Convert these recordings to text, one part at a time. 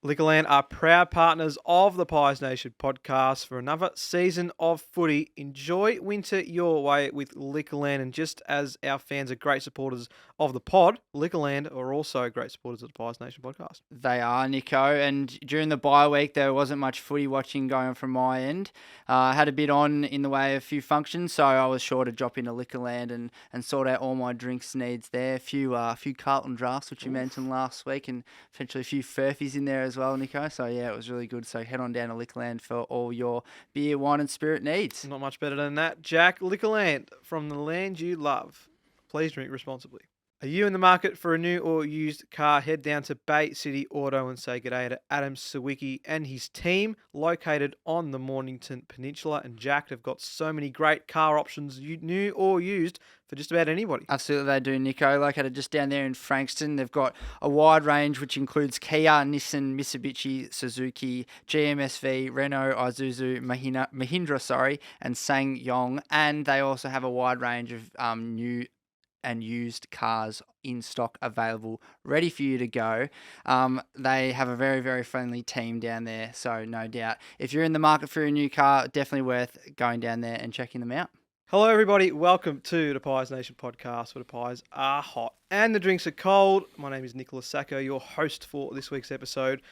Liquorland are proud partners of the Pies Nation podcast for another season of footy. Enjoy winter your way with Liquorland, and just as our fans are great supporters of the pod, Liquorland are also great supporters of the Pies Nation podcast. They are, Nico, and during the bye week there wasn't much footy watching going on from my end. I had a bit on in the way of a few functions, so I was sure to drop into Liquorland and sort out all my drinks needs there. A few Carlton drafts, which you mentioned last week, and potentially a few Furfies in there as well, Nico. So yeah, it was really good. So head on down to Liquorland for all your beer, wine and spirit needs. Not much better than that. Jack, Liquorland, from the land you love. Please drink responsibly. Are you in the market for a new or used car? Head down to Bay City Auto and say g'day to Adam Sawicki and his team, located on the Mornington Peninsula. And Jack have got so many great car options, new or used, for just about anybody. Absolutely, they do, Nico. Located just down there in Frankston. They've got a wide range, which includes Kia, Nissan, Mitsubishi, Suzuki, GMSV, Renault, Isuzu, Mahindra, and SsangYong. And they also have a wide range of new and used cars in stock available, ready for you to go. They have a very, very friendly team down there, so no doubt. If you're in the market for a new car, definitely worth going down there and checking them out. Hello, everybody. Welcome to the Pies Nation podcast, where the pies are hot and the drinks are cold. My name is Nicholas Sacco, your host for this week's episode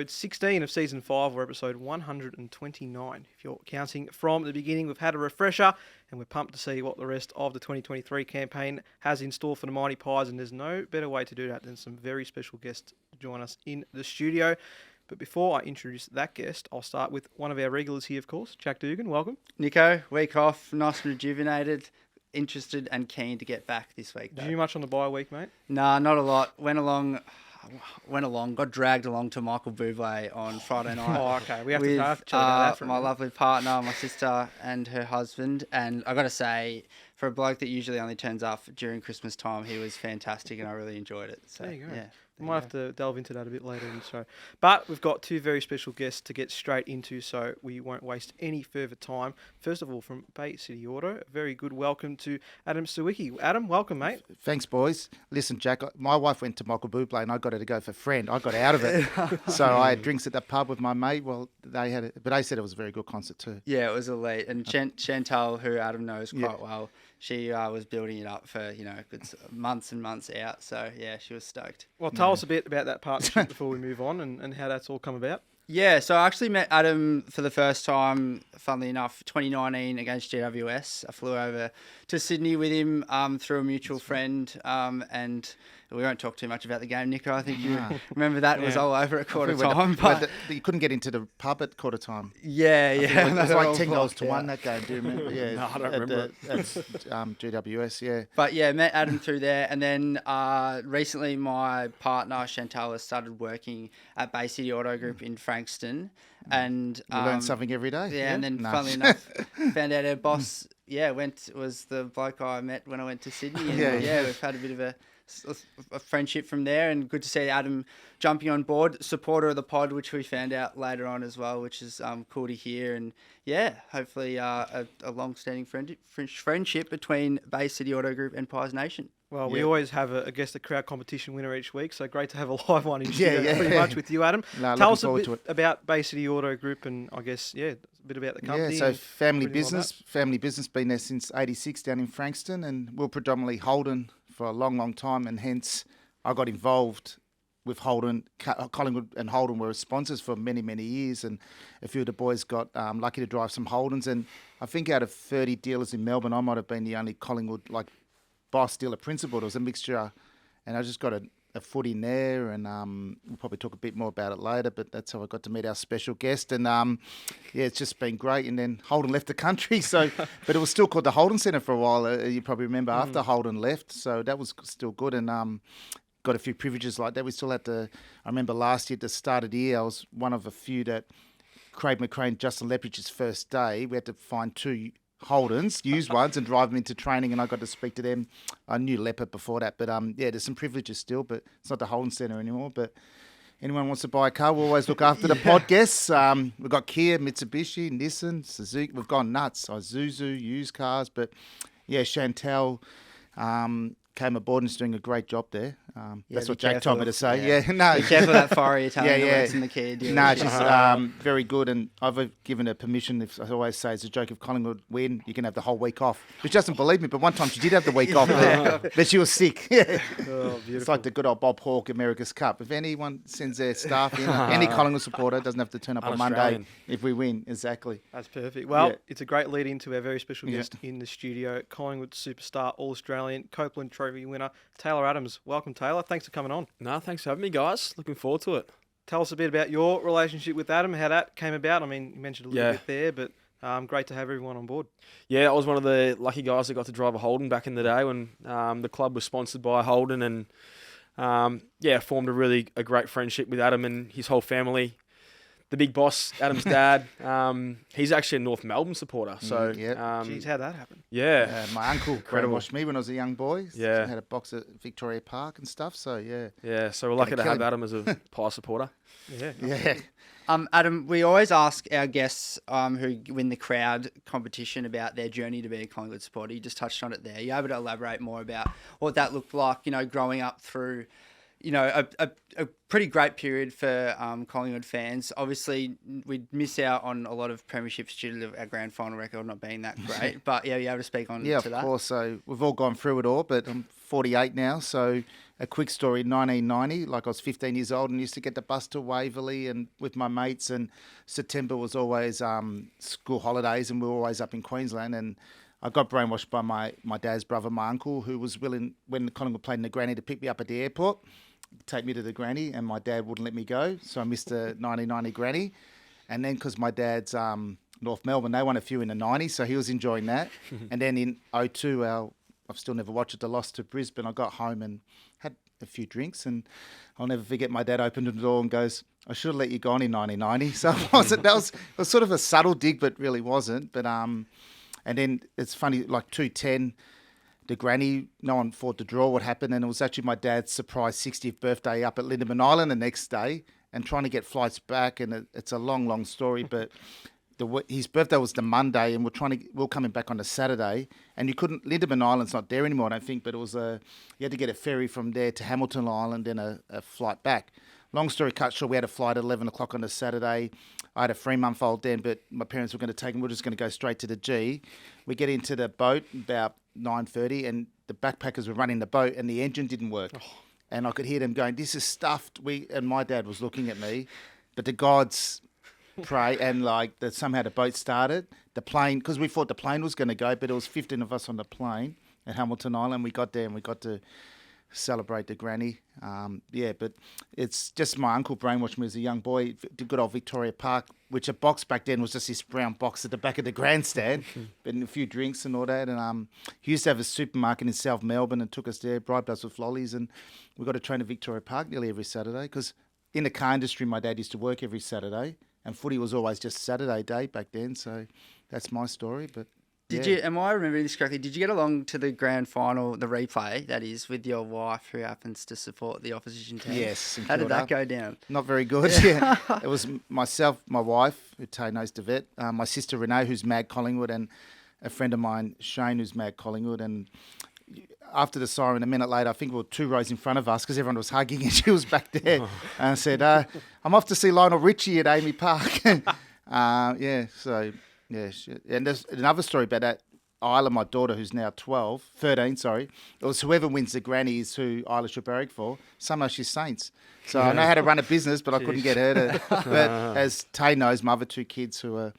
16 of Season 5, or episode 129. If you're counting from the beginning, we've had a refresher, and we're pumped to see what the rest of the 2023 campaign has in store for the Mighty Pies, and there's no better way to do that than some very special guests to join us in the studio. But before I introduce that guest, I'll start with one of our regulars here, of course, Jack Dugan. Welcome. Nico, week off, nice and rejuvenated, interested and keen to get back this week. Did you do much on the bye week, mate? Nah, not a lot. Went along, got dragged along to Michael Bublé on Friday night. Oh, okay. We have to chat about that for a my minute. lovely partner, my sister and her husband. And I got to say, for a bloke that usually only turns up during Christmas time, he was fantastic and I really enjoyed it. So, There you go. Yeah. We might have to delve into that a bit later in the show. But we've got two very special guests to get straight into, so we won't waste any further time. First of all, from Bay City Auto, a very good welcome to Adam Sawicki. Adam, welcome, mate. Thanks, boys. Listen, Jack, my wife went to Michael Bublé and I got her to go for friend. I got out of it. So I had drinks at the pub with my mate. Well, they had it, but they said it was a very good concert too. Yeah, it was elite. And Chantal, who Adam knows quite well, she was building it up for, months and months out. So, yeah, she was stoked. Well, tell us a bit about that partnership before we move on and how that's all come about. Yeah, so I actually met Adam for the first time, funnily enough, 2019 against GWS. I flew over to Sydney with him through a mutual friend, and we won't talk too much about the game, Nico. I think you remember that. It was all over at quarter time. But you couldn't get into the pub at quarter time. yeah. It was like $10 to yeah. 1 that game. Do you remember? Yeah, No, I don't remember it. At GWS, yeah. But yeah, met Adam through there. And then recently my partner, Chantal, has started working at Bay City Auto Group in Frankston. And You learn something every day. Yeah, and then No. funnily enough, found out our boss, was the bloke I met when I went to Sydney. And we've had a bit of a friendship from there, and good to see Adam jumping on board, supporter of the pod, which we found out later on as well, which is cool to hear. And yeah, hopefully a long-standing friendship between Bay City Auto Group and Pies Nation. Well, we always have a guest, a crowd competition winner each week, so great to have a live one in studio pretty much with you, Adam. No, Tell looking us a forward bit to it. about Bay City Auto Group and, I guess, a bit about the company. Yeah, so and family everything like business, been there since 86 down in Frankston, and we're predominantly Holden for a long, long time, and hence I got involved with Holden. Collingwood and Holden were sponsors for many, many years, and a few of the boys got lucky to drive some Holdens, and I think out of 30 dealers in Melbourne, I might have been the only Collingwood boss dealer principal. It was a mixture, and I just got a foot in there, and we'll probably talk a bit more about it later, but that's how I got to meet our special guest, and it's just been great. And then Holden left the country, so but it was still called the Holden Centre for a while, you probably remember, after Holden left, so that was still good, and got a few privileges like that. We still had to, I remember last year at the start of the year, I was one of a few that Craig McCrane, Justin Lepridge's first day, we had to find 2 Holdens, used ones, and drive them into training, and I got to speak to them. I knew Leopard before that, but there's some privileges still, but it's not the Holden Centre anymore. But anyone wants to buy a car, we'll always look after the pod guests. We've got Kia, Mitsubishi, Nissan, Suzuki. We've gone nuts. Isuzu, used cars, but yeah, Chantal came aboard and is doing a great job there. That's be what Jake told me to careful. say. Yeah. Yeah, no. Be careful of that fiery Italian Yeah, that yeah. works in the Kia dealership. No, she's very good, and I've given her permission. If I always say it's a joke, if Collingwood win, you can have the whole week off. But she doesn't believe me. But one time she did have the week off, but she was sick. Yeah. Oh, It's like the good old Bob Hawke America's Cup. If anyone sends their staff in, any Collingwood supporter doesn't have to turn up on Monday Un-Australian. if we win. Exactly. That's perfect. Well, Yeah. it's a great lead into our very special Yeah. guest in the studio, Collingwood superstar, All-Australian, Copeland Trophy winner, Taylor Adams. Welcome, Taylor. Thanks for coming on. No, thanks for having me, guys. Looking forward to it. Tell us a bit about your relationship with Adam, how that came about. I mean, you mentioned a little Yeah. bit there, but great to have everyone on board. Yeah, I was one of the lucky guys that got to drive a Holden back in the day when the club was sponsored by Holden, and formed a great friendship with Adam and his whole family. The big boss, Adam's dad, he's actually a North Melbourne supporter. So, yeah. Jeez, how'd that happen? yeah, My uncle Incredible. brainwashed me when I was a young boy. Yeah. Had a box at Victoria Park and stuff. So yeah. yeah. So we're lucky to kill have him. Adam as a Pie supporter. Yeah. Yeah. Adam, we always ask our guests who win the crowd competition about their journey to be a Collingwood supporter. You just touched on it there. You able to elaborate more about what that looked like, growing up through, a pretty great period for Collingwood fans. Obviously, we'd miss out on a lot of premierships due to our grand final record not being that great. But yeah, you able to speak on Yeah, to of that? course. So we've all gone through it all, but I'm 48 now. So a quick story, 1990, like I was 15 years old and used to get the bus to Waverley and with my mates, and September was always school holidays and we were always up in Queensland, and I got brainwashed by my dad's brother, my uncle, who was willing, when Collingwood played in the granny, to pick me up at the airport, take me to the granny, and my dad wouldn't let me go. So I missed the 1990 granny. And then because my dad's North Melbourne, they won a few in the 90s, so he was enjoying that. And then in 02, I've still never watched it, the loss to Brisbane, I got home and had a few drinks, and I'll never forget my dad opened the door and goes, I should have let you go on in 1990. So it was sort of a subtle dig, but really wasn't. But and then it's funny, like 210, the granny, no one thought the draw would happen, and it was actually my dad's surprise 60th birthday up at Lindeman Island the next day, and trying to get flights back, and it's a long story, but his birthday was the Monday, and we're coming back on the Saturday, and you couldn't, Lindeman Island's not there anymore, I don't think, but it was you had to get a ferry from there to Hamilton Island, then a flight back. Long story cut short, we had a flight at 11 o'clock on the Saturday. I had a 3-month-old then, but my parents were going to take him. We were just going to go straight to the G. We get into the boat about 9:30, and the backpackers were running the boat, and the engine didn't work. And I could hear them going, this is stuffed. And my dad was looking at me, but the gods pray, and somehow the boat started. The plane, because we thought the plane was going to go, but it was 15 of us on the plane at Hamilton Island. We got there and we got to celebrate the granny. But it's just my uncle brainwashed me as a young boy. The good old Victoria Park, which a box back then was just this brown box at the back of the grandstand, but a few drinks and all that. And he used to have a supermarket in South Melbourne and took us there, bribed us with lollies, and we got to train at Victoria Park nearly every Saturday, because in the car industry, my dad used to work every Saturday, and footy was always just Saturday day back then. So that's my story. But Did you? Am I remembering this correctly? Did you get along to the grand final, the replay, that is, with your wife, who happens to support the opposition team? Yes. How did that go down? Not very good. Yeah. It was myself, my wife, who Tay knows Devet, my sister Renee, who's mad Collingwood, and a friend of mine, Shane, who's mad Collingwood. And after the siren, a minute later, I think we were 2 rows in front of us because everyone was hugging, and she was back there. And I said, I'm off to see Lionel Richie at Amy Park. And there's another story about that. Isla, my daughter, who's now 13, it was whoever wins the granny is who Isla should barrack for. Somehow she's Saints. So I know how to run a business, but I couldn't get her to. But as Tay knows, my other 2 kids who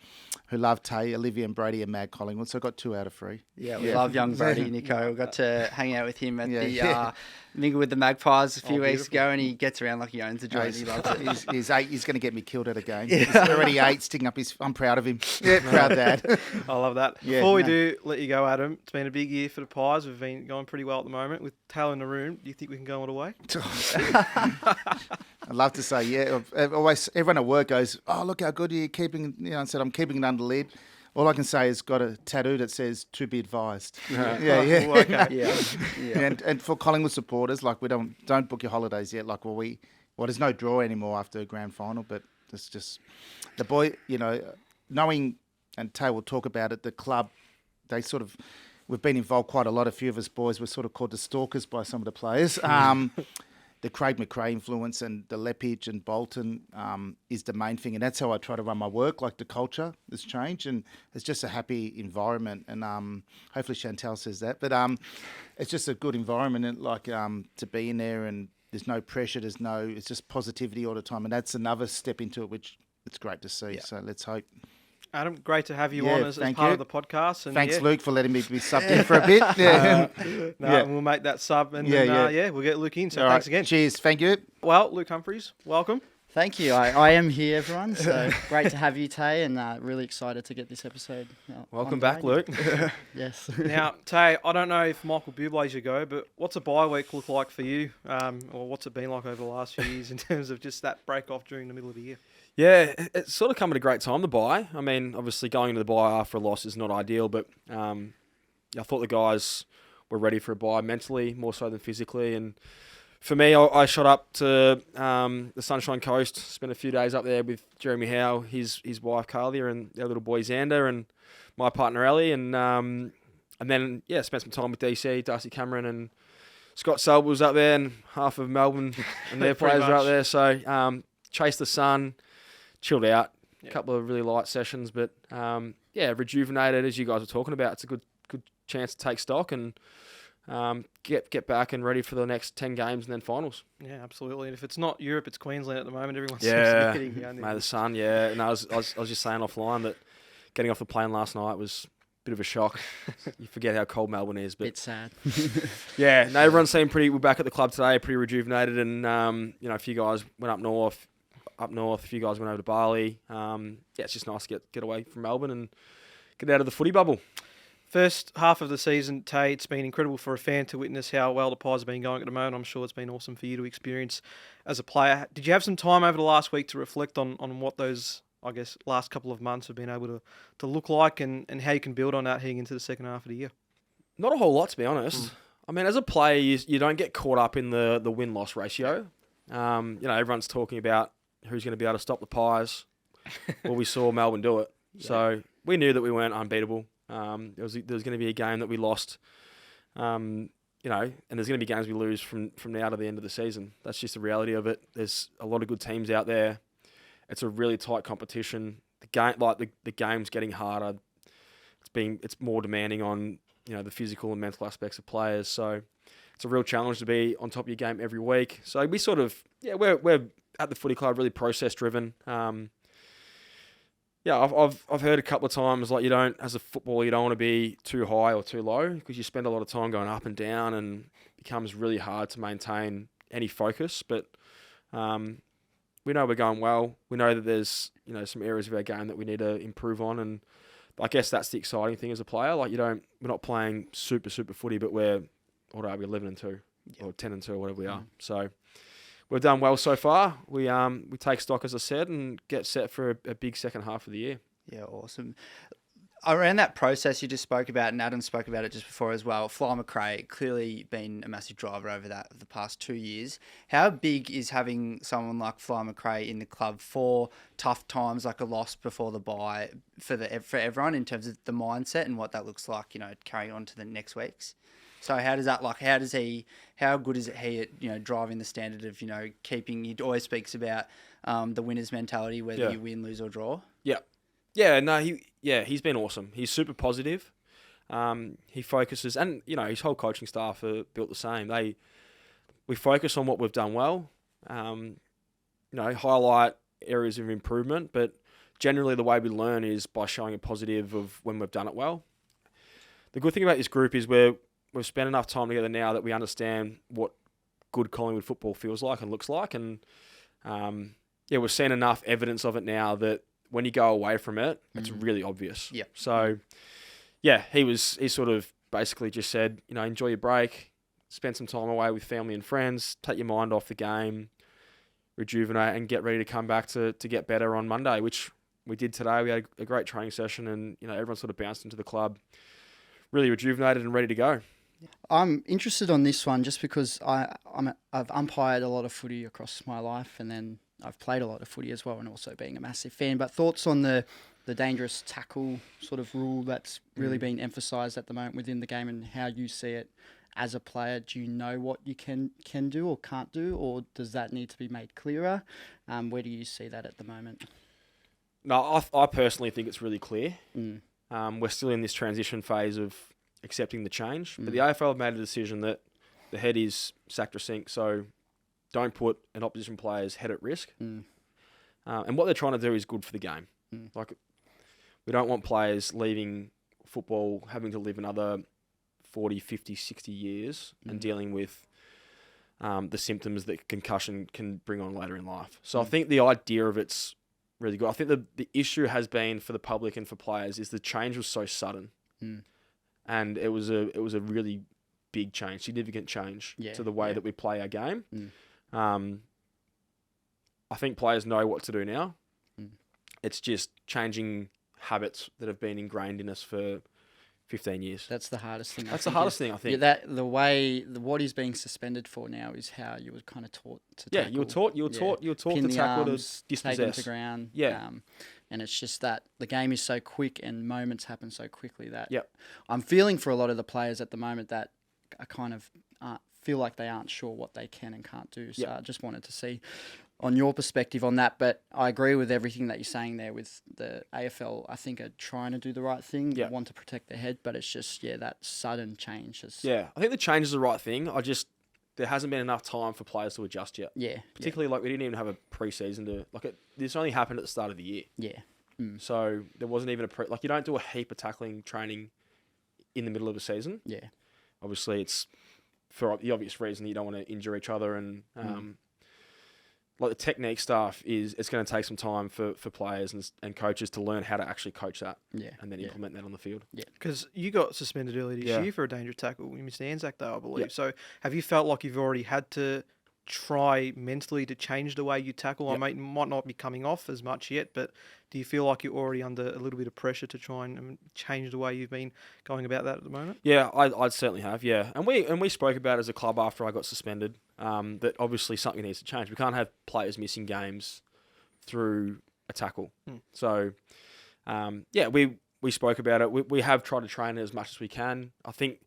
love Tay, Olivia and Brady, are mad Collingwood, so I got 2 out of 3. Yeah, we love young Brady, Nico. We got to hang out with him at Yeah. Mingle with the Magpies a few weeks beautiful. ago, and he gets around like he owns the joint. He loves it. He's 8. He's going to get me killed at a game. He's already 8, sticking up his. I'm proud of him. Yeah, proud dad. I love that. Yeah, Before we no. do let you go, Adam, it's been a big year for the Pies. We've been going pretty well at the moment. With Taylor in the room, do you think we can go all the way? I'd love to say, yeah. I've always, everyone at work goes, oh, look how good you're keeping. I said, I'm keeping it under lid. All I can say is got a tattoo that says "to be advised." Yeah. Oh, okay. Yeah. And for Collingwood supporters, we don't book your holidays yet. There's no draw anymore after a grand final, but it's just the boy, knowing, and Tay will talk about it. The club, they sort of we've been involved quite a lot. A few of us boys were sort of called the stalkers by some of the players. The Craig McRae influence and the Lepage and Bolton is the main thing. And that's how I try to run my work. Like the culture has changed and it's just a happy environment. And hopefully Chantel says that. But it's just a good environment and to be in there and there's no pressure. It's just positivity all the time. And that's another step into it, which it's great to see. So let's hope. Adam, great to have you on as part of the podcast. And thanks, Luke, for letting me be subbed in for a bit. We'll make that sub and we'll get Luke in. So thanks again. Cheers. Thank you. Well, Luke Humphries, welcome. Thank you. I am here, everyone. So great to have you, Tay, and really excited to get this episode. Welcome back, Luke. Yes. Now, Tay, I don't know if Michael Bublé's your go, but what's a bye week look like for you, or what's it been like over the last few years in terms of just that break off during the middle of the year? Yeah, it's sort of come at a great time to buy. I mean, obviously going into the buy after a loss is not ideal, but I thought the guys were ready for a buy mentally, more so than physically. And for me, I shot up to the Sunshine Coast, spent a few days up there with Jeremy Howe, his wife Carlia, and their little boy Xander, and my partner Ellie, and then spent some time with DC, Darcy Cameron, and Scott Selby was up there, and half of Melbourne and their players were up there. So chased the sun. Chilled out, a couple of really light sessions, but rejuvenated as you guys were talking about. It's a good chance to take stock and get back and ready for the next 10 games and then finals. Yeah, absolutely. And if it's not Europe, it's Queensland at the moment. Everyone seems yeah, to be getting down there. May the sun. Yeah, and I was just saying offline that getting off the plane last night was a bit of a shock. You forget how cold Melbourne is, but it's sad. Yeah, no, everyone seemed we're back at the club today, pretty rejuvenated, and a few guys went up north. A few guys went over to Bali. It's just nice to get away from Melbourne and get out of the footy bubble. First half of the season, Tay, it's been incredible for a fan to witness how well the Pies have been going at the moment. I'm sure it's been awesome for you to experience as a player. Did you have some time over the last week to reflect on what those, I guess, last couple of months have been able to look like and how you can build on that heading into the second half of the year? Not a whole lot, to be honest. I mean, as a player, you don't get caught up in the win-loss ratio. Everyone's talking about who's going to be able to stop the Pies. Well, we saw Melbourne do it. Yeah. So we knew that we weren't unbeatable. There was going to be a game that we lost, and there's going to be games we lose from now to the end of the season. That's just the reality of it. There's a lot of good teams out there. It's a really tight competition. The game's getting harder. It's more demanding on the physical and mental aspects of players. So it's a real challenge to be on top of your game every week. So we sort of we're at the footy club really process driven. I've heard a couple of times you don't, as a footballer, you don't want to be too high or too low because you spend a lot of time going up and down and it becomes really hard to maintain any focus. But we know we're going well. We know that there's some areas of our game that we need to improve on, and I guess that's the exciting thing as a player. We're not playing super footy, but we're 11-2 or 10-2 or whatever we are. So we've done well so far. We take stock, as I said, and get set for a big second half of the year. Yeah, awesome. Around that process you just spoke about, and Adam spoke about it just before as well, Fly McRae clearly been a massive driver over the past 2 years. How big is having someone like Fly McRae in the club for tough times like a loss before the bye for everyone in terms of the mindset and what that looks like, carrying on to the next weeks? So how does that how good is he at, driving the standard of, keeping, he always speaks about the winner's mentality, whether you win, lose or draw? Yeah. Yeah, no, he's been awesome. He's super positive. He focuses, and his whole coaching staff are built the same. We focus on what we've done well, highlight areas of improvement, but generally the way we learn is by showing a positive of when we've done it well. The good thing about this group is we've spent enough time together now that we understand what good Collingwood football feels like and looks like, and we've seen enough evidence of it now that when you go away from it, it's really obvious. Yeah. So, he sort of basically just said, enjoy your break, spend some time away with family and friends, take your mind off the game, rejuvenate, and get ready to come back to get better on Monday, which we did today. We had a great training session, and everyone sort of bounced into the club really rejuvenated and ready to go. I'm interested on this one just because I've umpired a lot of footy across my life, and then I've played a lot of footy as well, and also being a massive fan. But thoughts on the the dangerous tackle sort of rule that's really been emphasised at the moment within the game, and how you see it as a player. Do you know what you can do or can't do, or does that need to be made clearer? Where do you see that at the moment? No, I personally think it's really clear. Mm. We're still in this transition phase of accepting the change, but the AFL have made a decision that the head is sacked or sink, so don't put an opposition player's head at risk. Mm. And what they're trying to do is good for the game. Mm. Like, we don't want players leaving football having to live another 40, 50, 60 years and dealing with the symptoms that concussion can bring on later in life. So I think the idea of it's really good. I think the issue has been for the public and for players is the change was so sudden. Mm. And it was a really big change, significant change to the way that we play our game. Mm. I think players know what to do now. Mm. It's just changing habits that have been ingrained in us for 15 years. That's the hardest thing. That's the hardest thing, I think. Yeah, what he's being suspended for now is how you were kind of taught to tackle. You were taught Pin to the tackle arms, to take them dispossess. to ground. Yeah. And it's just that the game is so quick and moments happen so quickly that Yep. I'm feeling for a lot of the players at the moment that are kind of feel like they aren't sure what they can and can't do. So Yep. I just wanted to see on your perspective on that. But I agree with everything that you're saying there with the AFL. I think are trying to do the right thing, Yep. want to protect their head, but it's just, that sudden change. Yeah, I think the change is the right thing. There hasn't been enough time for players to adjust yet. Yeah. Particularly, like, we didn't even have a pre-season this only happened at the start of the year. Yeah. So there wasn't even you don't do a heap of tackling training in the middle of the season. Yeah. Obviously, it's for the obvious reason that you don't want to injure each other, and like the technique stuff it's going to take some time for players and coaches to learn how to actually coach that, Yeah. and then implement that on the field. Because you got suspended earlier this year for a dangerous tackle. You missed Anzac, though, I believe. Yep. So have you felt like you've already had to try mentally to change the way you tackle? Yep. I mean, it might not be coming off as much yet, but do you feel like you're already under a little bit of pressure to try and change the way you've been going about that at the moment? Yeah, I'd certainly have. Yeah, and we spoke about it as a club after I got suspended. That obviously something needs to change. We can't have players missing games through a tackle. So, we spoke about it. We have tried to train it as much as we can. I think,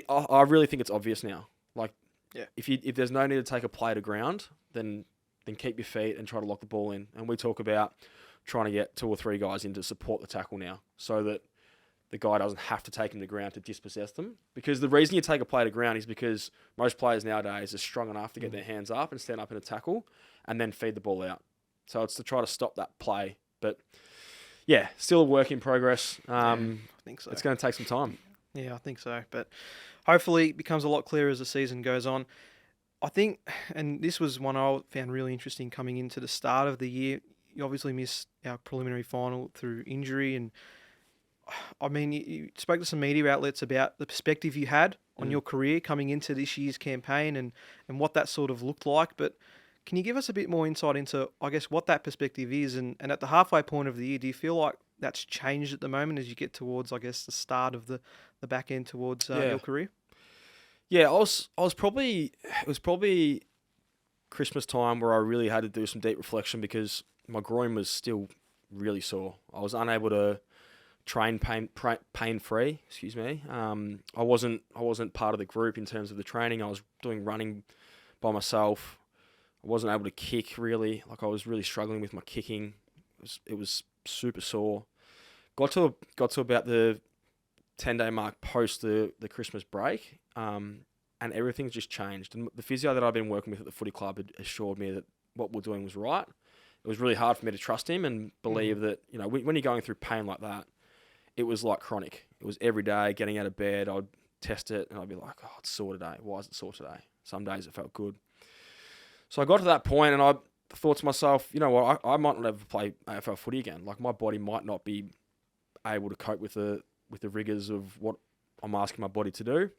I really think it's obvious now. Like, if there's no need to take a play to ground, then keep your feet and try to lock the ball in. And we talk about trying to get 2 or 3 guys in to support the tackle now, so that the guy doesn't have to take him to ground to dispossess them. Because the reason you take a play to ground is because most players nowadays are strong enough to get their hands up and stand up in a tackle and then feed the ball out. So it's to try to stop that play. But yeah, still a work in progress. I think so. It's going to take some time. Yeah, I think so. But hopefully it becomes a lot clearer as the season goes on. I think, and this was one I found really interesting coming into the start of the year, you obviously missed our preliminary final through injury. And I mean, you spoke to some media outlets about the perspective you had on your career coming into this year's campaign and what that sort of looked like. But can you give us a bit more insight into, I guess, what that perspective is? And at the halfway point of the year, do you feel like that's changed at the moment as you get towards, I guess, the start of the back end towards your career? Yeah, it was probably Christmas time where I really had to do some deep reflection because my groin was still really sore. I was unable to train pain free. Excuse me. I wasn't part of the group in terms of the training. I was doing running by myself. I wasn't able to kick really. Like, I was really struggling with my kicking. It was super sore. Got to about the 10-day mark post the Christmas break, and everything's just changed. And the physio that I've been working with at the footy club had assured me that what we're doing was right. It was really hard for me to trust him and believe that, when you're going through pain like that, it was like chronic. It was every day getting out of bed. I'd test it and I'd be like, oh, it's sore today. Why is it sore today? Some days it felt good. So I got to that point and I thought to myself, you know what, I might not ever play AFL footy again. Like, my body might not be able to cope with the rigors of what I'm asking my body to do.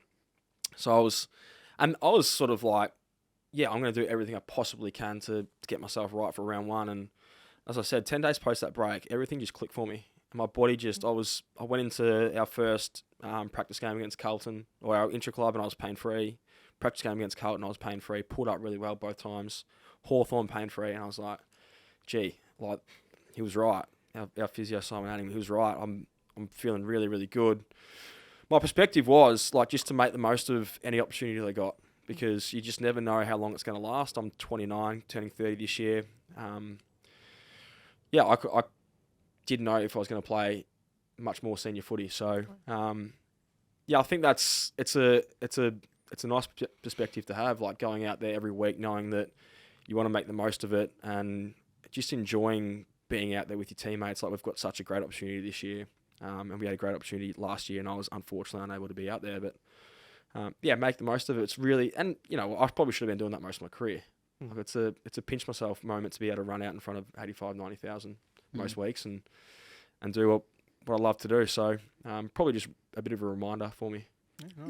So I was sort of like, yeah, I'm going to do everything I possibly can to get myself right for round 1. And as I said, 10 days post that break, everything just clicked for me. And my body just, I went into our first practice game against Carlton, or our intra-club, and I was pain-free. Practice game against Carlton, I was pain-free. Pulled up really well both times. Hawthorn pain-free. And I was like, gee, like, he was right. our physio Simon Ading, he was right. I'm feeling really, really good. My perspective was like just to make the most of any opportunity they got, because you just never know how long it's going to last. I'm 29, turning 30 this year. I didn't know if I was going to play much more senior footy. So I think it's a nice perspective to have, like going out there every week knowing that you want to make the most of it and just enjoying being out there with your teammates. Like we've got such a great opportunity this year. And we had a great opportunity last year, and I was unfortunately unable to be out there. But make the most of it. It's really, and I probably should have been doing that most of my career. Like it's a pinch myself moment to be able to run out in front of 85, 90,000 most weeks and do what I love to do. So probably just a bit of a reminder for me.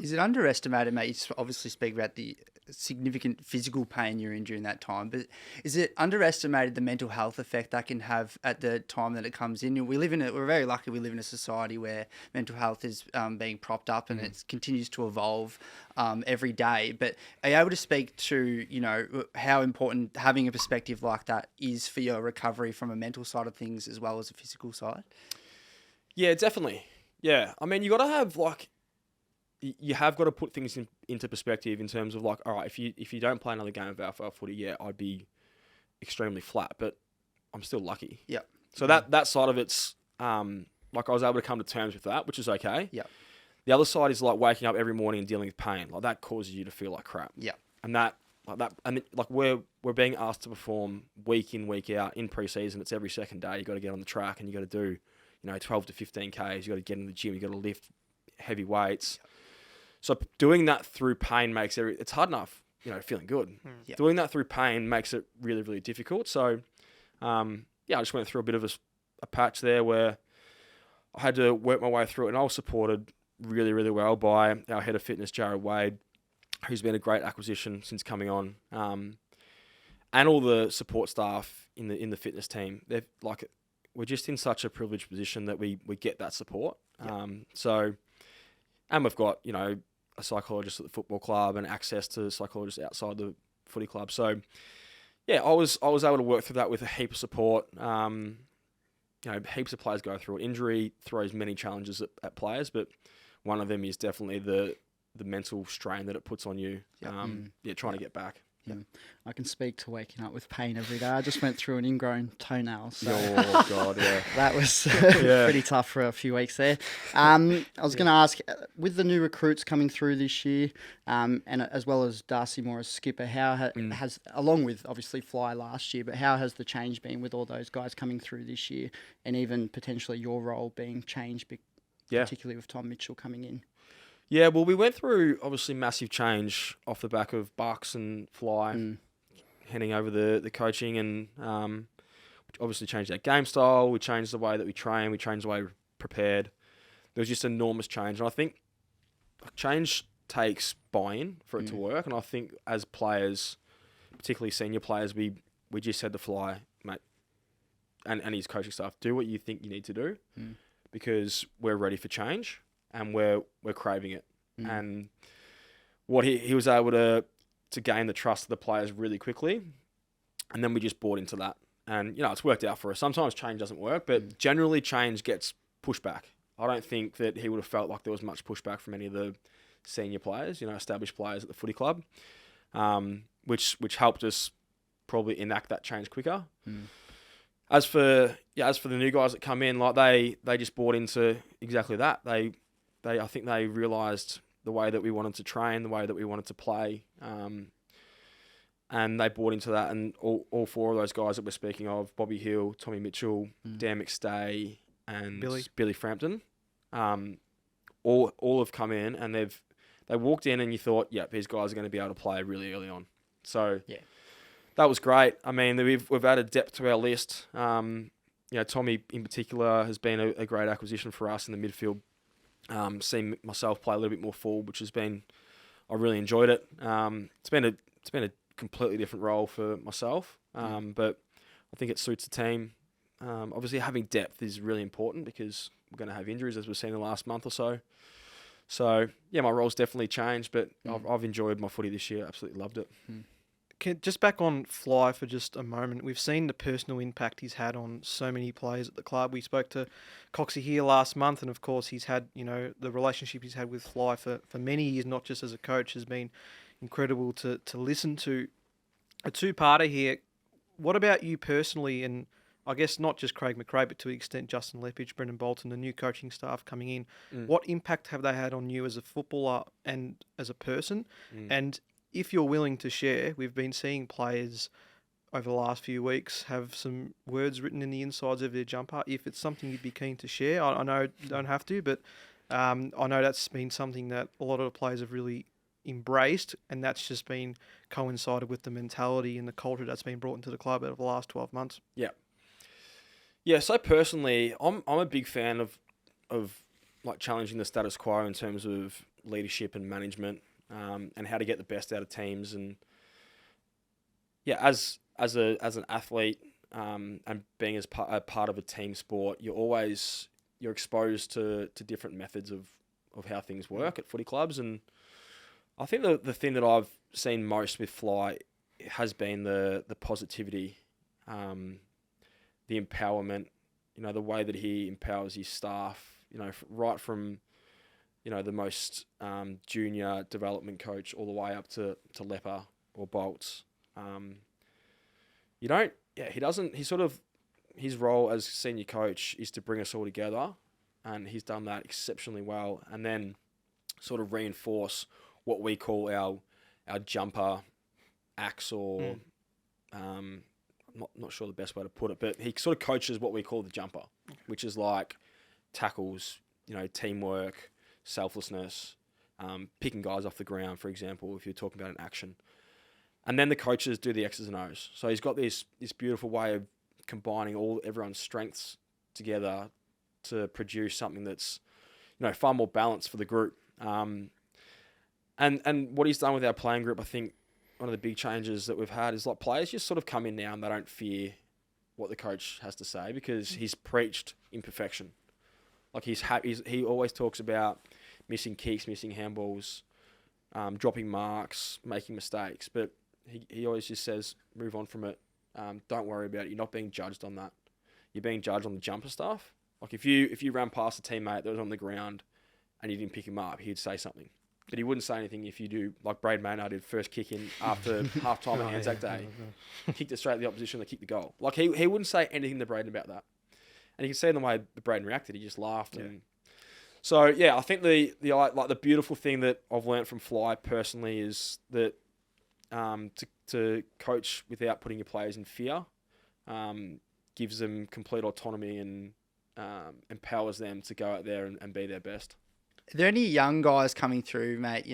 Is it underestimated, mate? You obviously speak about the significant physical pain you're in during that time, but is it underestimated the mental health effect that can have at the time that it comes in? We're very lucky we live in a society where mental health is being propped up and it continues to evolve every day. But are you able to speak to, how important having a perspective like that is for your recovery from a mental side of things as well as a physical side? Yeah, definitely. Yeah. I mean, you got to have you have got to put things into perspective in terms of like, all right, if you don't play another game of AFL footy, I'd be extremely flat, but I'm still lucky. Yeah. So that side of it's I was able to come to terms with that, which is okay. Yeah. The other side is like waking up every morning and dealing with pain. Like that causes you to feel like crap. Yeah. And we're being asked to perform week in, week out in pre-season. It's every second day. You got to get on the track and you got to do 12 to 15 Ks. You got to get in the gym. You got to lift heavy weights. So doing that through pain makes it's hard enough, feeling good. Yeah. Doing that through pain makes it really, really difficult. So, I just went through a bit of a patch there where I had to work my way through it, and I was supported really, really well by our head of fitness, Jared Wade, who's been a great acquisition since coming on, and all the support staff in the fitness team. We're just in such a privileged position that we get that support. Yeah. And we've got, a psychologist at the football club and access to psychologists outside the footy club. So, yeah, I was able to work through that with a heap of support. Heaps of players go through it. Injury throws many challenges at players, but one of them is definitely the mental strain that it puts on you. Trying to get back. Yeah. I can speak to waking up with pain every day. I just went through an ingrown toenail. So Oh, God, yeah. that was pretty tough for a few weeks there. I was going to ask, with the new recruits coming through this year, and as well as Darcy Moore as skipper, how has, along with obviously Fly last year, but how has the change been with all those guys coming through this year, and even potentially your role being changed, particularly with Tom Mitchell coming in? Yeah, well, we went through obviously massive change off the back of Bucks and Fly handing over the coaching, and obviously changed our game style. We changed the way that we train. We changed the way we prepared. There was just enormous change, and I think change takes buy-in for it to work. And I think as players, particularly senior players, we just said to Fly, mate, and his coaching staff, do what you think you need to do, because we're ready for change. And we're craving it. And what he was able to gain the trust of the players really quickly. And then we just bought into that. And, it's worked out for us. Sometimes change doesn't work, but generally change gets pushed back. I don't think that he would have felt like there was much pushback from any of the senior players, established players at the footy club, which helped us probably enact that change quicker. As for the new guys that come in, like they just bought into exactly that. I think they realised the way that we wanted to train, the way that we wanted to play, and they bought into that. And all four of those guys that we're speaking of, Bobby Hill, Tommy Mitchell, Dan McStay, and Billy Frampton, all have come in, and they walked in, and you thought, yep, these guys are going to be able to play really early on. So that was great. I mean, we've added depth to our list. Tommy in particular has been a great acquisition for us in the midfield. Seeing myself play a little bit more forward, which has been, I really enjoyed it. It's been a completely different role for myself, but I think it suits the team. Obviously, having depth is really important because we're going to have injuries, as we've seen in the last month or so. So, yeah, my role's definitely changed, but I've enjoyed my footy this year. Absolutely loved it. Just back on Fly for just a moment. We've seen the personal impact he's had on so many players at the club. We spoke to Coxie here last month, and of course he's had, the relationship he's had with Fly for many years, not just as a coach, has been incredible to listen to. A two-parter here. What about you personally, and I guess not just Craig McRae, but to an extent Justin Leppich, Brendan Bolton, the new coaching staff coming in? What impact have they had on you as a footballer and as a person? And if you're willing to share, we've been seeing players over the last few weeks have some words written in the insides of their jumper. If it's something you'd be keen to share, I know you don't have to, but I know that's been something that a lot of the players have really embraced, and that's just been coincided with the mentality and the culture that's been brought into the club over the last 12 months. Yeah, so personally, I'm a big fan of like challenging the status quo in terms of leadership and management, and how to get the best out of teams. And yeah, as an athlete, and being as a part of a team sport, you're exposed to different methods of how things work at footy clubs. And I think the thing that I've seen most with Fly has been the positivity, the empowerment, the way that he empowers his staff, right from, the most junior development coach all the way up to Lepper or Bolts. His role as senior coach is to bring us all together, and he's done that exceptionally well, and then sort of reinforce what we call our jumper acts, or I'm not sure the best way to put it, but he sort of coaches what we call the jumper, which is like tackles, teamwork, selflessness, picking guys off the ground, for example, if you're talking about an action. And then the coaches do the X's and O's. So he's got this beautiful way of combining everyone's strengths together to produce something that's, far more balanced for the group. And what he's done with our playing group, I think one of the big changes that we've had is like players just sort of come in now and they don't fear what the coach has to say, because he's preached imperfection. Like he always talks about missing kicks, missing handballs, dropping marks, making mistakes, but he always just says, move on from it. Don't worry about it. You're not being judged on that. You're being judged on the jumper stuff. Like if you ran past a teammate that was on the ground and you didn't pick him up, he'd say something. But he wouldn't say anything if you do, like Braden Maynard did, first kick in after half-time at Anzac Day. Kicked it straight at the opposition, they kicked the goal. Like he wouldn't say anything to Braden about that. And you can see in the way Braden reacted, he just laughed. Yeah. And so, yeah, I think the beautiful thing that I've learnt from Fly personally is that to coach without putting your players in fear gives them complete autonomy and empowers them to go out there and be their best. Are there any young guys coming through, mate?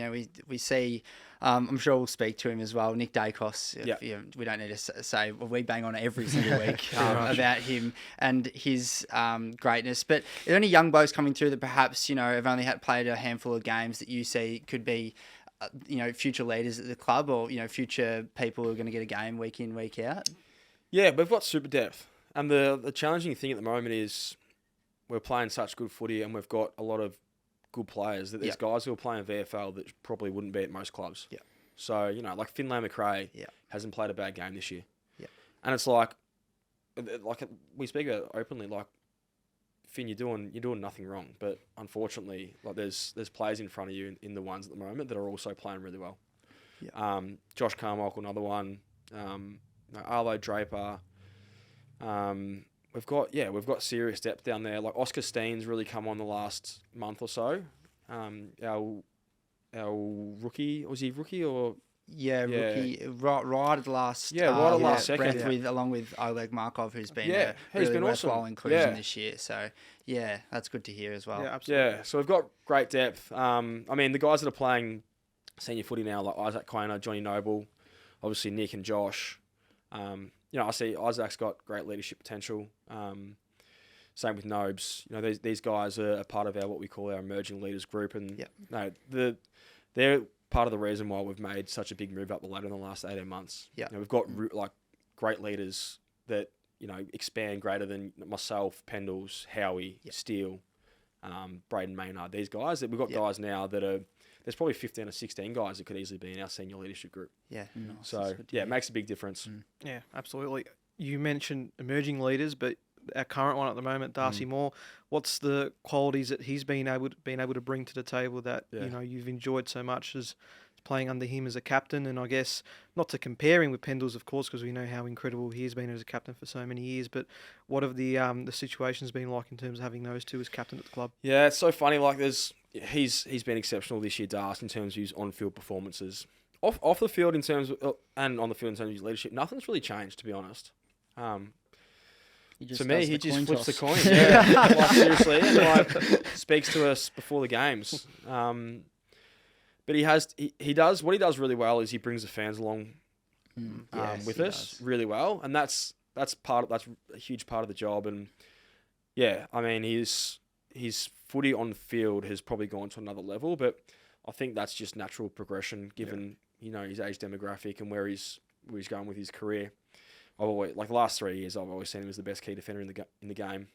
We see, I'm sure we'll speak to him as well, Nick Dacos. We don't need to say, we bang on every single week about him and his greatness. But are there any young blokes coming through that perhaps, have only played a handful of games that you see could be, future leaders at the club, or, future people who are going to get a game week in, week out? Yeah, we've got super depth. And the challenging thing at the moment is we're playing such good footy, and we've got a lot of good players that there's guys who are playing VFL that probably wouldn't be at most clubs. Yeah. So, like Finlay McRae hasn't played a bad game this year. Yeah. And it's like we speak about it openly, like, Finn, you're doing nothing wrong. But unfortunately, like there's players in front of you in the ones at the moment that are also playing really well. Yeah. Josh Carmichael, another one. Arlo Draper. We've got serious depth down there. Like Oscar Steen's really come on the last month or so. Our rookie, was he rookie or? Yeah, rookie. Right at the last. Yeah, right at the last second. Along with Oleg Markov, who's been he's been worthwhile awesome. inclusion this year. So yeah, that's good to hear as well. Yeah, absolutely. Yeah, so we've got great depth. The guys that are playing senior footy now, like Isaac Quainer, Johnny Noble, obviously Nick and Josh. I see Isaac's got great leadership potential. Same with Nobes. These guys are a part of what we call our emerging leaders group, and they're part of the reason why we've made such a big move up the ladder in the last 18 months. Yeah, we've got great leaders that expand greater than myself, Pendles, Howie, Steele, Braden Maynard. These guys, that we've got guys now that are there's probably 15 or 16 guys that could easily be in our senior leadership group. Yeah. Nice, So that's good to yeah, it hear. makes a big difference. Yeah, absolutely. You mentioned emerging leaders, but our current one at the moment, Darcy Moore. What's the qualities that he's been able to bring to the table that Yeah. you've enjoyed so much as playing under him as a captain? And I guess not to compare him with Pendles, of course, because we know how incredible he has been as a captain for so many years. But what have the situations been like in terms of having those two as captain at the club? Yeah, it's so funny. Like he's been exceptional this year, Darcy, in terms of his on-field performances. Off the field in terms of, and on the field in terms of his leadership, nothing's really changed, to be honest. He just To me, does he the just coin flips the toss. coin. Yeah, like seriously, and like speaks to us before the games. But he does what he does really well is he brings the fans along Yes, with he us does. really well, and that's a huge part of the job. And yeah, I mean his footy on the field has probably gone to another level, but I think that's just natural progression given his age demographic and where he's going with his career. I've always, like the last 3 years, I've always seen him as the best key defender in the game.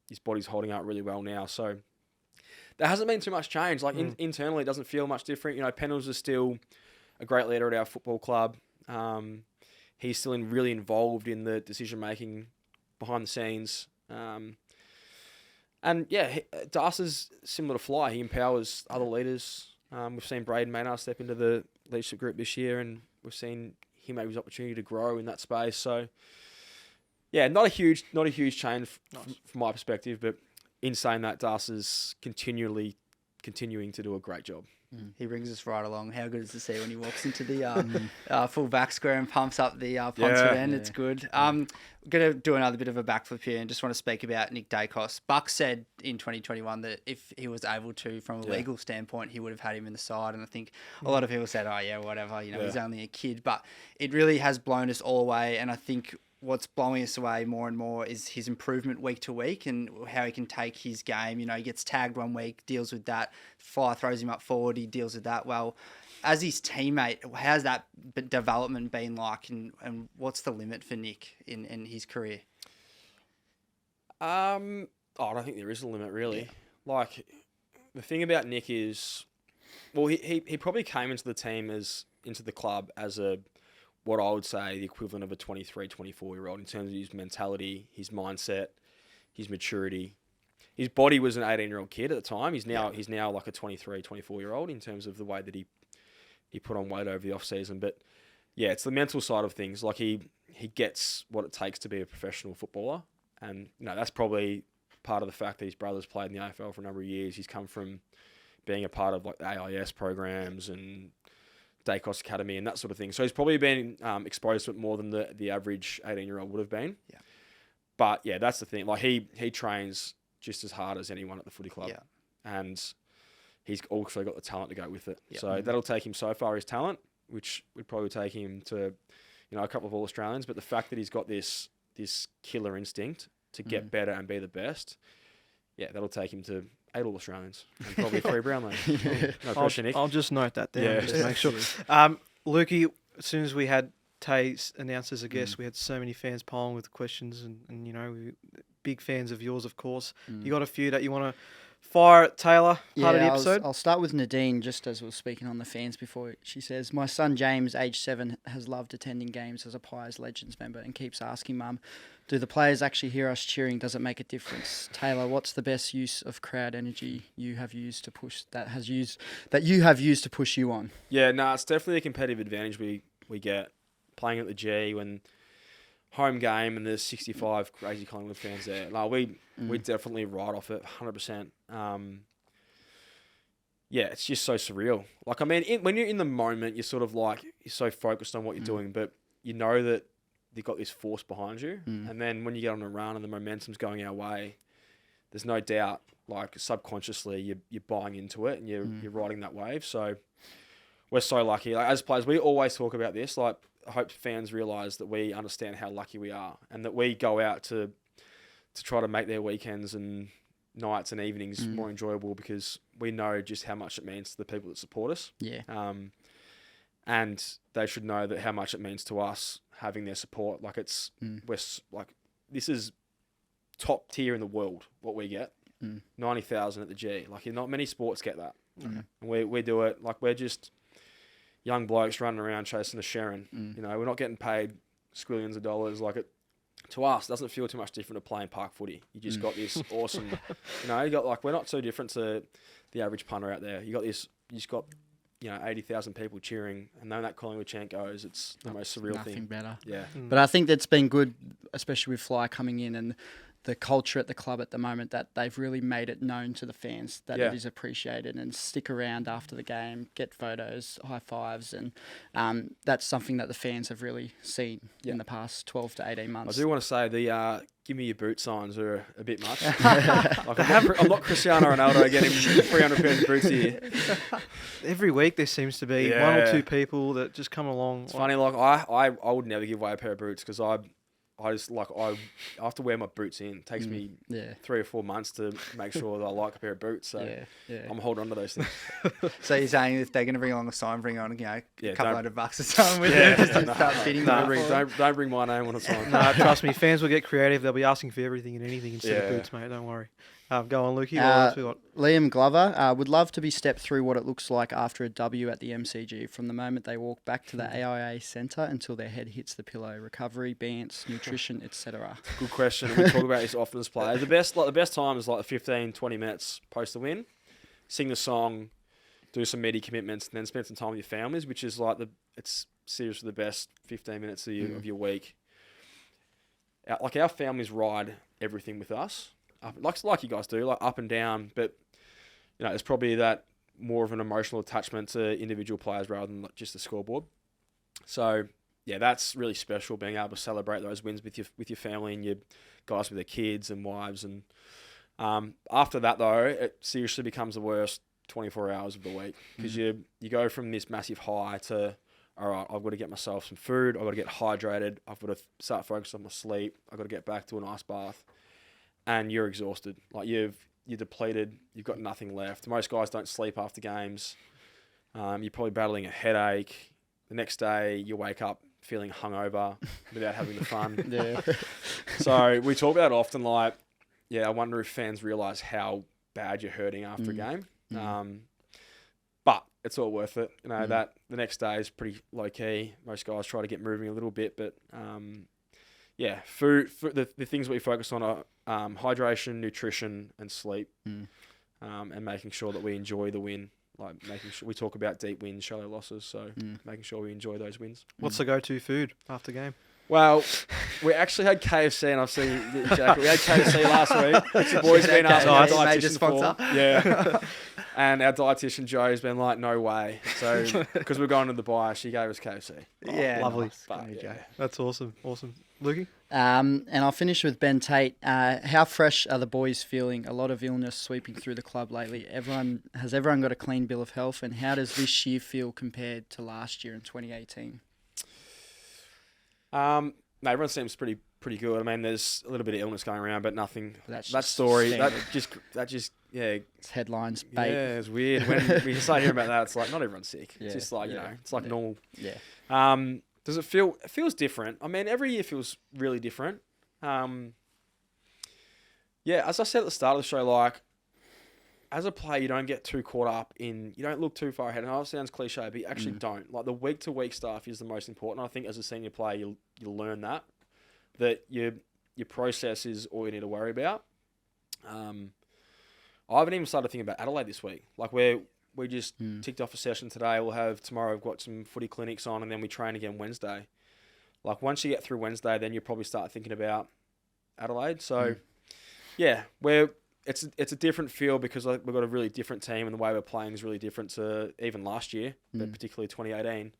His body's holding up really well now, so there hasn't been too much change. Like internally, it doesn't feel much different. Pendles is still a great leader at our football club. He's still really involved in the decision making behind the scenes. And yeah, Darcy's similar to Fly. He empowers other leaders. We've seen Braden Maynard step into the leadership group this year, and we've seen him have his opportunity to grow in that space. So, yeah, not a huge change from my perspective, but in saying that, Darcy's continuing to do a great job. He brings us right along. How good is to see when he walks into the full back square and pumps up the Ponsford end. It's good. I'm going to do another bit of a backflip here and just want to speak about Nick Dacos. Buck said in 2021 that if he was able to, from a legal standpoint, he would have had him in the side. And I think a lot of people said, oh, yeah, whatever, he's only a kid. But it really has blown us all away. And I think what's blowing us away more and more is his improvement week to week and how he can take his game. He gets tagged one week, deals with that. Fly throws him up forward, he deals with that well. As his teammate, how's that development been like, and what's the limit for Nick in his career? I don't think there is a limit, really. Like, the thing about Nick is, well, he probably came into the club as what I would say the equivalent of a 23, 24-year-old in terms of his mentality, his mindset, his maturity. His body was an 18-year-old kid at the time. He's now like a 23, 24-year-old in terms of the way that he put on weight over the off-season. But yeah, it's the mental side of things. Like he gets what it takes to be a professional footballer. And that's probably part of the fact that his brother's played in the AFL for a number of years. He's come from being a part of like the AIS programs and Dacos Academy and that sort of thing. So he's probably been exposed to it more than the average 18-year-old would have been. Yeah. But yeah, that's the thing. Like he trains just as hard as anyone at the footy club. Yeah. And he's also got the talent to go with it. Yeah. So that'll take him so far, his talent, which would probably take him to, a couple of All-Australians. But the fact that he's got this killer instinct to get better and be the best, yeah, that'll take him to 8 All-Australians and probably 3 Brownlow. No pressure, Nick. I'll just note that down Yeah. just to make sure. Lukey, as soon as we had Tay announced as a guest, we had so many fans polling with questions, and we big fans of yours, of course. You got a few that you want to fire at Taylor, part of the episode? I'll start with Nadine, just as we were speaking on the fans before. She says, my son James, age 7, has loved attending games as a Pies Legends member and keeps asking Mum, do the players actually hear us cheering? Does it make a difference? Taylor, what's the best use of crowd energy you have used to push to push you on? Yeah, no, it's definitely a competitive advantage we get playing at the G when home game and there's 65 crazy Collingwood fans there. No, we definitely ride off it 100%. Yeah, it's just so surreal. Like, I mean, when you're in the moment, you're sort of like, you're so focused on what you're doing, but you know that you've got this force behind you. And then when you get on a run and the momentum's going our way, there's no doubt, like, subconsciously you're buying into it and you're riding that wave. So we're so lucky. Like, as players, we always talk about this. Like, I hope fans realise that we understand how lucky we are and that we go out to try to make their weekends and nights and evenings more enjoyable because we know just how much it means to the people that support us. Yeah. And they should know that how much it means to us having their support. Like this is top tier in the world, what we get. 90,000 at the G. Like, not many sports get that. And we do it like we're just young blokes running around chasing a Sharon. You know, we're not getting paid squillions of dollars. Like to us, it doesn't feel too much different to playing park footy. You just got this awesome, you know, you got like, we're not so different to the average punter out there. You just got, you know, 80,000 people cheering, and then that Collingwood chant goes, it's the most surreal Nothing thing. better. Yeah. But I think that's been good, especially with Fly coming in and the culture at the club at the moment, that they've really made it known to the fans that it is appreciated, and stick around after the game, get photos, high fives, and that's something that the fans have really seen in the past 12 to 18 months. I do want to say the give me your boot signs are a bit much. Like I'm not Cristiano Ronaldo getting 300 pairs of boots a year. Every week there seems to be one or two people that just come along. It's funny, like I would never give away a pair of boots because I just like I have to wear my boots in. It takes me 3 or 4 months to make sure that I like a pair of boots. So I'm holding on to those things. So you're saying if they're going to bring along a sign, bring on, you know, a couple $100 or something with Yeah, them just to start fitting them. Don't bring my name on a sign. No, trust me, fans will get creative. They'll be asking for everything and anything instead of boots, mate. Don't worry. Go on, Lukey. What else we got? Liam Glover would love to be stepped through what it looks like after a W at the MCG, from the moment they walk back to the AIA Centre until their head hits the pillow. Recovery, bants, nutrition, etc. Good question. We talk about this often as players. The best time is like the 15, 20 minutes post the win. Sing the song, do some meaty commitments, and then spend some time with your families, which is like it's seriously the best 15 minutes of your week. Like our families ride everything with us. Like you guys do, like up and down, but you know, there's probably that more of an emotional attachment to individual players rather than just the scoreboard. So yeah, that's really special, being able to celebrate those wins with your family and your guys with their kids and wives. And after that though, it seriously becomes the worst 24 hours of the week, because you go from this massive high to, all right, I've got to get myself some food, I've got to get hydrated, I've got to start focusing on my sleep, I've got to get back to an ice bath. And you're exhausted. Like you're depleted. You've got nothing left. Most guys don't sleep after games. You're probably battling a headache. The next day you wake up feeling hungover without having the fun. So we talk about it often. Like, I wonder if fans realise how bad you're hurting after a game. But it's all worth it. You know, that the next day is pretty low key. Most guys try to get moving a little bit, but food the things we focus on are hydration, nutrition, and sleep, and making sure that we enjoy the win. Like making sure we talk about deep wins, shallow losses. So making sure we enjoy those wins. What's the go-to food after game? Well, we actually had KFC, and I've seen you, Jack. We had KFC last week. The boys been asking our dietitian for. Yeah. And our dietitian Joe's been like, no way. So, because we're going to the buy, she gave us KFC. Lovely. Nice. But, That's awesome. Lukey? And I'll finish with Ben Tate. How fresh are the boys feeling? A lot of illness sweeping through the club lately. Has everyone got a clean bill of health? And how does this year feel compared to last year in 2018? No, everyone seems pretty good. I mean, there's a little bit of illness going around, but nothing. That's that story, that standard. just It's headlines, bait. Yeah, it's weird. When we start hearing about that, it's like not everyone's sick. It's just like, you know, it's like normal. Yeah. Does it feel? It feels different. I mean, every year feels really different. As I said at the start of the show, like, as a player, you don't get too caught up in, you don't look too far ahead. And I know it sounds cliche, but you actually don't. Like, the week-to-week stuff is the most important. I think as a senior player, you'll learn that your process is all you need to worry about. I haven't even started thinking about Adelaide this week. Like, we just ticked off a session today. We'll have tomorrow. We've got some footy clinics on, and then we train again Wednesday. Like, once you get through Wednesday, then you probably start thinking about Adelaide. So, it's a different feel because we've got a really different team, and the way we're playing is really different to even last year, but particularly 2018.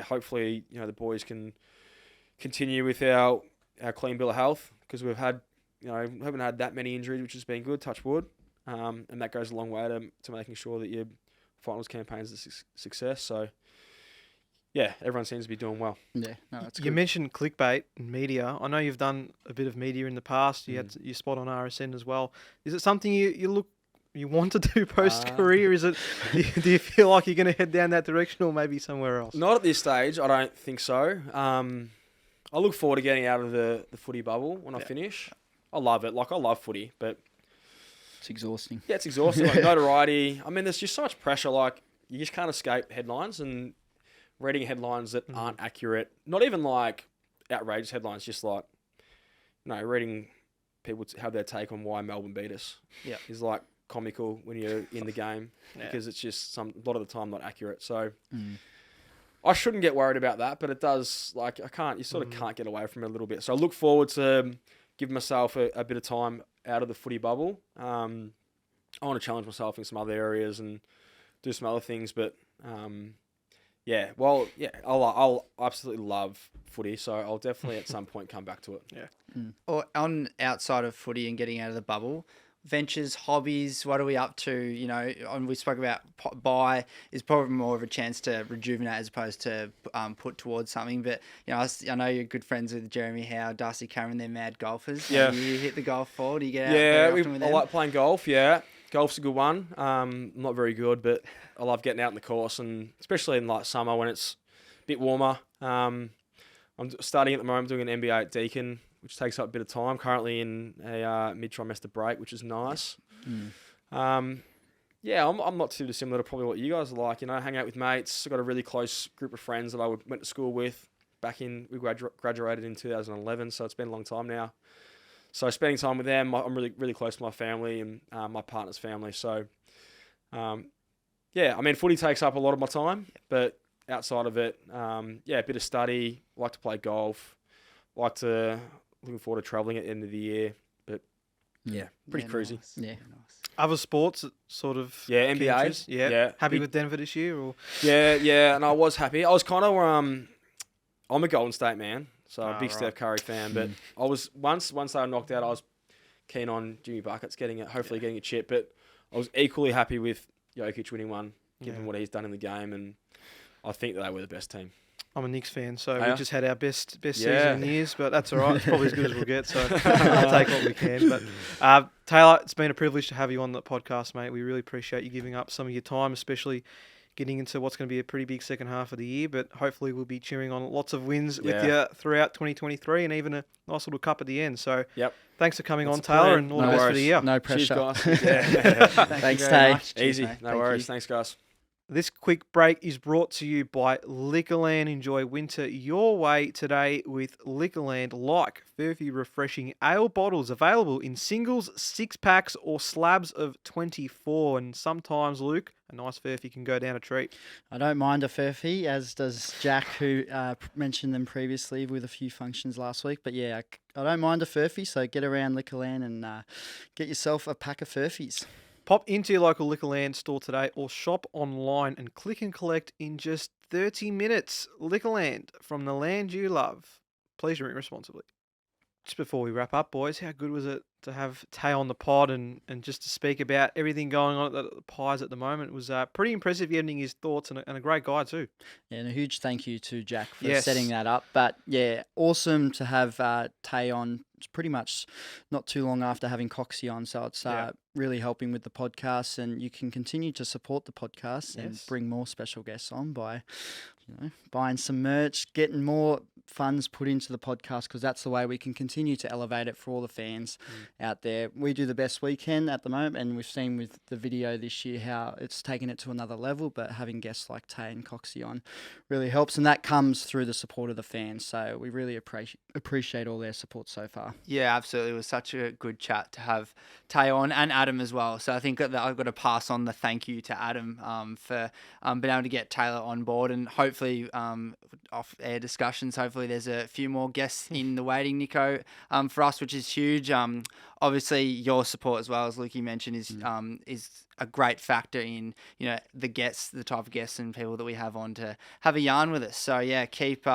Hopefully, you know, the boys can continue with our clean bill of health, because we haven't had that many injuries, which has been good, touch wood. And that goes a long way to making sure that your finals campaign is a success. So, everyone seems to be doing well. Yeah, no, that's good. You mentioned clickbait and media. I know you've done a bit of media in the past. You had your spot on RSN as well. Is it something you want to do post-career? Is it? Do you feel like you're going to head down that direction, or maybe somewhere else? Not at this stage. I don't think so. I look forward to getting out of the footy bubble when I finish. I love it. Like, I love footy, but It's exhausting. Yeah, it's exhausting. Like notoriety. I mean, there's just so much pressure. Like you just can't escape headlines and reading headlines that aren't accurate. Not even like outrageous headlines. Just like reading people have their take on why Melbourne beat us. Yeah. Is like comical when you're in the game because it's just a lot of the time not accurate. So I shouldn't get worried about that, but it does. Like you sort of can't get away from it a little bit. So I look forward to giving myself a bit of time out of the footy bubble. I want to challenge myself in some other areas and do some other things, but I'll absolutely love footy, so I'll definitely at some point come back to it. Yeah. Or on outside of footy and getting out of the bubble, ventures, hobbies, what are we up to? And we spoke about buy is probably more of a chance to rejuvenate as opposed to put towards something. But, I know you're good friends with Jeremy Howe, Darcy Cameron, they're mad golfers. Yeah. You hit the golf ball. Do you get out very often with I them? like playing golf, yeah. Golf's a good one. I'm not very good, but I love getting out in the course, and especially in like summer when it's a bit warmer. I'm starting at the moment doing an MBA at Deakin, which takes up a bit of time. Currently in a mid-trimester break, which is nice. I'm not too dissimilar to probably what you guys are like. Hang out with mates. I've got a really close group of friends that I went to school with. We graduated in 2011, so it's been a long time now. So spending time with them, I'm really, really close to my family and my partner's family. So, footy takes up a lot of my time, but outside of it, a bit of study, like to play golf, looking forward to travelling at the end of the year. But, pretty cruisy. Yeah. Nice. Nice. Other sports that sort of Yeah, NBA. interest? Yeah. Happy with Denver this year? Or Yeah, and I was happy. I was kind of, I'm a Golden State man, so a big right. Steph Curry fan, but I was, once they were knocked out, I was keen on Jimmy Buckets hopefully getting a chip, but I was equally happy with Jokic winning one, given what he's done in the game, and I think that they were the best team. I'm a Knicks fan, so Yeah. we just had our best season in years, but that's all right. It's probably as good as we'll get, so I'll take what we can. But Taylor, it's been a privilege to have you on the podcast, mate. We really appreciate you giving up some of your time, especially getting into what's going to be a pretty big second half of the year, but hopefully we'll be cheering on lots of wins with you throughout 2023 and even a nice little cup at the end. So thanks for coming on, Taylor, and all the best for the year. No pressure. Cheers, guys. Thanks, you very Tay. much. Easy. Cheers, mate. No worries. Thanks, guys. This quick break is brought to you by Liquorland. Enjoy winter your way today with Liquorland, like Furphy refreshing ale bottles available in singles, 6-packs, or slabs of 24. And sometimes, Luke, a nice Furphy can go down a treat. I don't mind a Furphy, as does Jack, who mentioned them previously with a few functions last week. But yeah, I don't mind a Furphy, so get around Liquorland and get yourself a pack of Furphies. Pop into your local Liquorland store today or shop online and click and collect in just 30 minutes. Liquorland, from the land you love. Please drink responsibly. Just before we wrap up, boys, how good was it to have Tay on the pod and just to speak about everything going on at the Pies at the moment? It was pretty impressive getting his thoughts and a great guy too. Yeah, and a huge thank you to Jack for Yes. setting that up. But yeah, awesome to have Tay on. It's pretty much not too long after having Coxie on, so it's really helping with the podcast. And you can continue to support the podcast and Yes. bring more special guests on by, buying some merch, getting more funds put into the podcast, because that's the way we can continue to elevate it for all the fans out there. We do the best we can at the moment, and we've seen with the video this year how it's taken it to another level, but having guests like Tay and Coxie on really helps, and that comes through the support of the fans. So we really appreciate all their support so far. Yeah, absolutely. It was such a good chat to have Tay on and Adam as well. So I think that I've got to pass on the thank you to Adam for being able to get Taylor on board, and hopefully off-air discussions. Hopefully there's a few more guests in the waiting, Nico, for us, which is huge. Obviously your support as well, as Lukey mentioned, is a great factor in the guests, the type of guests and people that we have on to have a yarn with us. So yeah, keep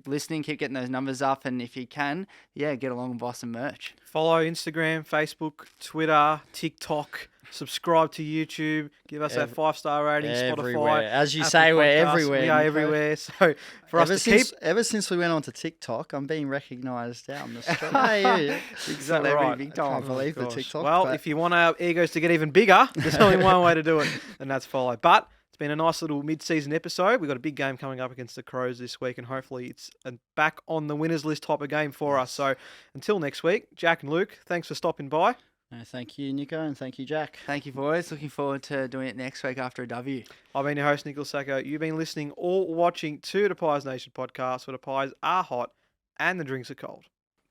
listening, keep getting those numbers up, and if you can, get along and buy some merch. Follow Instagram, Facebook, Twitter, TikTok. Subscribe to YouTube. Give us that 5-star rating. Everywhere. Spotify. As you Apple say, we're Podcasts. everywhere. We are Nico. everywhere. So for us to keep. Ever since we went on to TikTok, I'm being recognised down the street. Hey, Is that right? big time. I can't believe the Gosh. TikTok. Well, but if you want our egos to get even bigger, there's only one way to do it, and that's follow. But it's been a nice little mid-season episode. We've got a big game coming up against the Crows this week, and hopefully it's a back on the winners list type of game for us. So until next week, Jack and Luke, thanks for stopping by. No, thank you, Nico, and thank you, Jack. Thank you, boys. Looking forward to doing it next week after a W. I've been your host, Nicholas Sacco. You've been listening or watching to the Pies Nation podcast, where the pies are hot and the drinks are cold.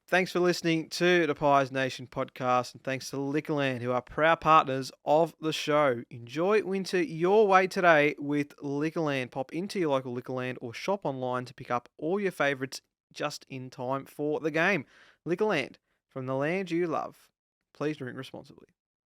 Thanks for listening to the Pies Nation podcast, and thanks to Liquorland, who are proud partners of the show. Enjoy winter your way today with Liquorland. Pop into your local Liquorland or shop online to pick up all your favourites just in time for the game. Liquorland, from the land you love. Please drink responsibly.